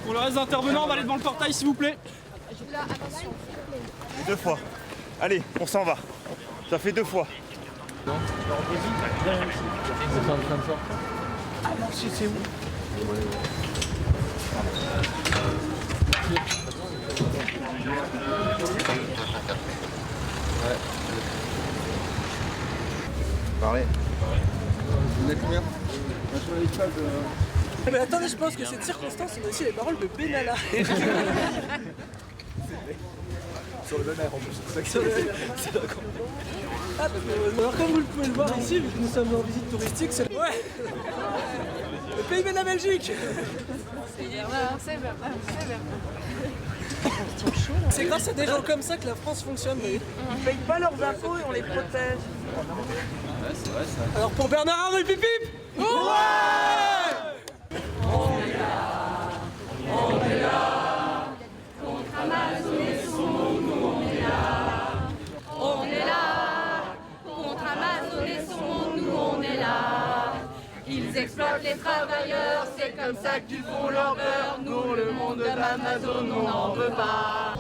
Pour le reste d'intervenants, on va aller devant le portail s'il vous plaît. 2 fois. Allez, on s'en va. Ça fait 2 fois. Ah non, c'est où? Parlez. Vous êtes combien? Mais attendez, je pense que cette circonstance, on a aussi les paroles de Benalla. Sur le même air en plus. C'est d'accord. Ah, alors comme vous le pouvez le voir ici, vu que nous sommes en visite touristique, c'est le pays de la Belgique. C'est grâce à des gens comme ça que la France fonctionne. Ils ne payent pas leurs impôts et on les protège. Ouais, c'est vrai ça. Alors pour Bernard Arnault, pip pip. Ouais. Ils exploitent les travailleurs, c'est comme ça qu'ils font leur beurre. Nous, le monde d'Amazon, on n'en veut pas.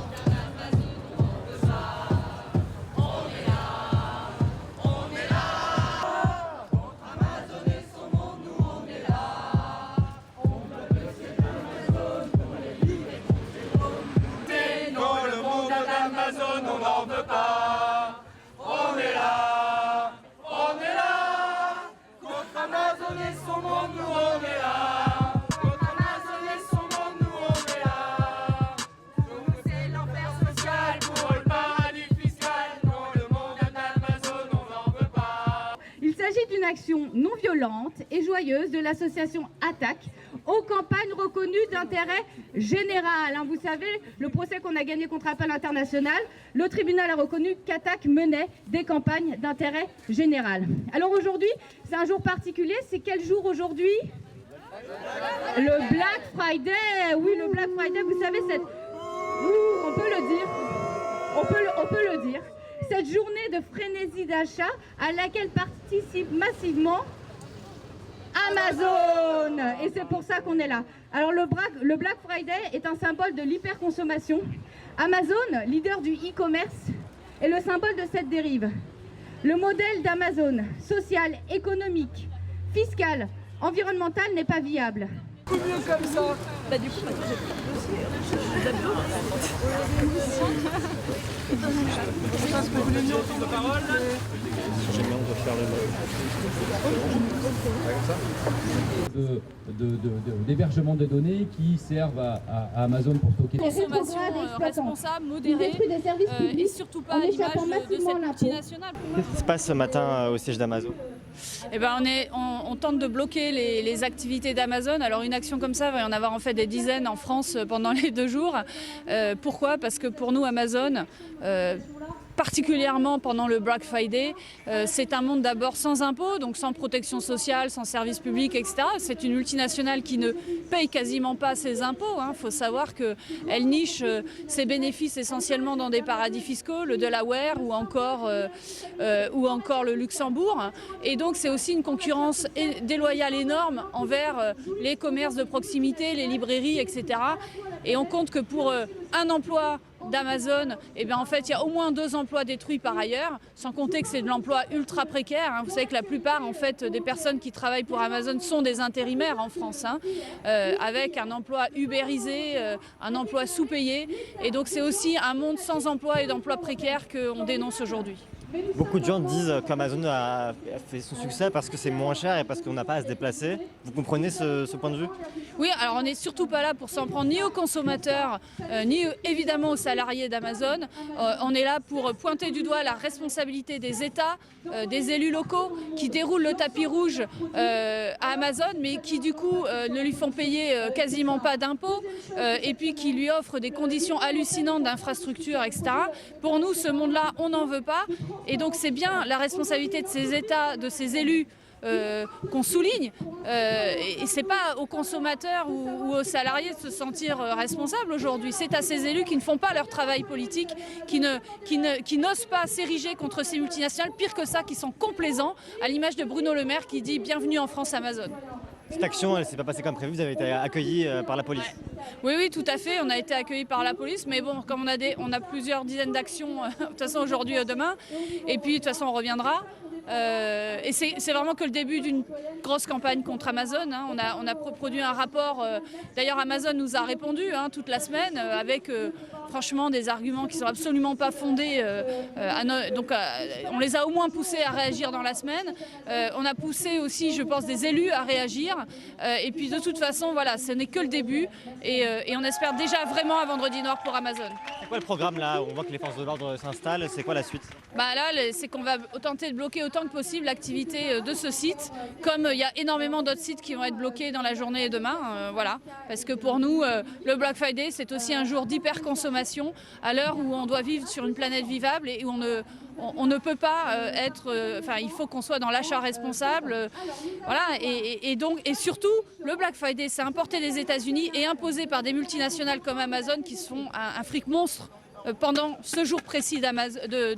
Il s'agit d'une action non violente et joyeuse de l'association ATTAC aux campagnes reconnues d'intérêt général. Vous savez, le procès qu'on a gagné contre Appel International, le tribunal a reconnu qu'ATTAC menait des campagnes d'intérêt général. Alors aujourd'hui, c'est un jour particulier. C'est quel jour aujourd'hui? Le Black Friday. Oui, le Black Friday, vous savez, on peut le dire. On peut le dire. Cette journée de frénésie d'achat à laquelle participe massivement Amazon. Et c'est pour ça qu'on est là. Alors le Black Friday est un symbole de l'hyperconsommation. Amazon, leader du e-commerce, est le symbole de cette dérive. Le modèle d'Amazon, social, économique, fiscal, environnemental, n'est pas viable. Beaucoup mieux comme ça. Bah du coup, maintenant j'ai pris le dossier. Je pense que vous voulez mieux entendre de parole. D'hébergement de données qui servent à Amazon pour stocker. Consommation responsable, modérée et surtout pas à l'image de cette multinationale. Qu'est-ce qui se passe ce matin au siège d'Amazon? Eh ben on tente de bloquer les activités d'Amazon. Alors une action comme ça, il va y en avoir en fait des dizaines en France pendant les 2 jours. Pourquoi? Parce que pour nous Amazon, particulièrement pendant le Black Friday, c'est un monde d'abord sans impôts, donc sans protection sociale, sans services publics, etc. C'est une multinationale qui ne paye quasiment pas ses impôts. Il faut savoir qu'elle niche ses bénéfices essentiellement dans des paradis fiscaux, le Delaware ou encore le Luxembourg. Et donc c'est aussi une concurrence déloyale énorme envers les commerces de proximité, les librairies, etc. Et on compte que pour un emploi d'Amazon, en fait, il y a au moins 2 emplois détruits par ailleurs, sans compter que c'est de l'emploi ultra précaire. Vous savez que la plupart en fait, des personnes qui travaillent pour Amazon sont des intérimaires en France, avec un emploi ubérisé, un emploi sous-payé. Et donc c'est aussi un monde sans emploi et d'emploi précaire qu'on dénonce aujourd'hui. Beaucoup de gens disent qu'Amazon a fait son succès parce que c'est moins cher et parce qu'on n'a pas à se déplacer. Vous comprenez ce point de vue? Oui, alors on n'est surtout pas là pour s'en prendre ni aux consommateurs, ni évidemment aux salariés d'Amazon. On est là pour pointer du doigt la responsabilité des États, des élus locaux qui déroulent le tapis rouge à Amazon, mais qui du coup ne lui font payer quasiment pas d'impôts et puis qui lui offrent des conditions hallucinantes d'infrastructures, etc. Pour nous, ce monde-là, on n'en veut pas. Et donc c'est bien la responsabilité de ces États, de ces élus, qu'on souligne. Et c'est pas aux consommateurs ou aux salariés de se sentir responsables aujourd'hui. C'est à ces élus qui ne font pas leur travail politique, qui n'osent pas s'ériger contre ces multinationales. Pire que ça, qui sont complaisants, à l'image de Bruno Le Maire qui dit « Bienvenue en France Amazon ». Cette action, elle ne s'est pas passée comme prévu, vous avez été accueillis par la police. Oui, tout à fait, on a été accueillis par la police, mais bon, comme on a plusieurs dizaines d'actions, de toute façon aujourd'hui et demain, et puis de toute façon on reviendra. Et c'est vraiment que le début d'une grosse campagne contre Amazon. On a produit un rapport, d'ailleurs Amazon nous a répondu toute la semaine avec franchement des arguments qui ne sont absolument pas fondés. Donc on les a au moins poussés à réagir dans la semaine. On a poussé aussi, je pense, des élus à réagir. Et puis de toute façon, voilà, ce n'est que le début. Et on espère déjà vraiment un vendredi noir pour Amazon. C'est quoi le programme là? On voit que les forces de l'ordre s'installent, c'est quoi la suite? Là, c'est qu'on va tenter de bloquer autant que possible l'activité de ce site, comme il y a énormément d'autres sites qui vont être bloqués dans la journée et demain. Voilà. Parce que pour nous, le Black Friday, c'est aussi un jour d'hyperconsommation à l'heure où on doit vivre sur une planète vivable et où on ne peut pas être... il faut qu'on soit dans l'achat responsable. Voilà. Et surtout, le Black Friday, c'est importé des États-Unis et imposé par des multinationales comme Amazon qui se font un fric monstre pendant ce jour précis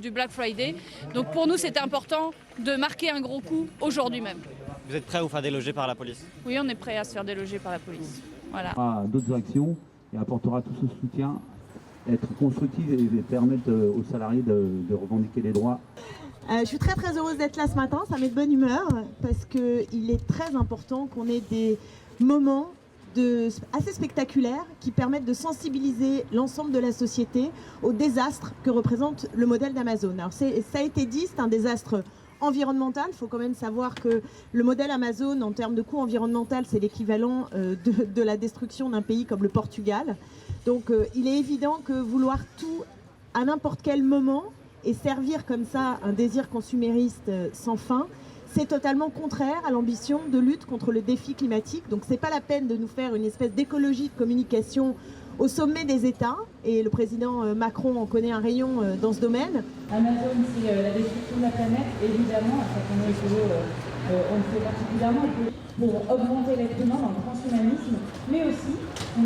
du Black Friday. Donc pour nous, c'est important de marquer un gros coup aujourd'hui même. Vous êtes prêts à vous faire déloger par la police? Oui, on est prêts à se faire déloger par la police. Voilà. D'autres actions et apportera tout ce soutien, être constructive et permettre aux salariés de revendiquer les droits. Je suis très heureuse d'être là ce matin, ça met de bonne humeur parce qu'il est très important qu'on ait des moments assez spectaculaires qui permettent de sensibiliser l'ensemble de la société au désastre que représente le modèle d'Amazon. Alors ça a été dit, c'est un désastre environnemental. Il faut quand même savoir que le modèle Amazon, en termes de coût environnemental, c'est l'équivalent de la destruction d'un pays comme le Portugal. Donc il est évident que vouloir tout à n'importe quel moment et servir comme ça un désir consumériste sans fin, c'est totalement contraire à l'ambition de lutte contre le défi climatique. Donc c'est pas la peine de nous faire une espèce d'écologie de communication au sommet des États. Et le président Macron en connaît un rayon dans ce domaine. Amazon, c'est la destruction de la planète, évidemment, à certains écolos, on le fait particulièrement pour augmenter l'être humain dans le transhumanisme, mais aussi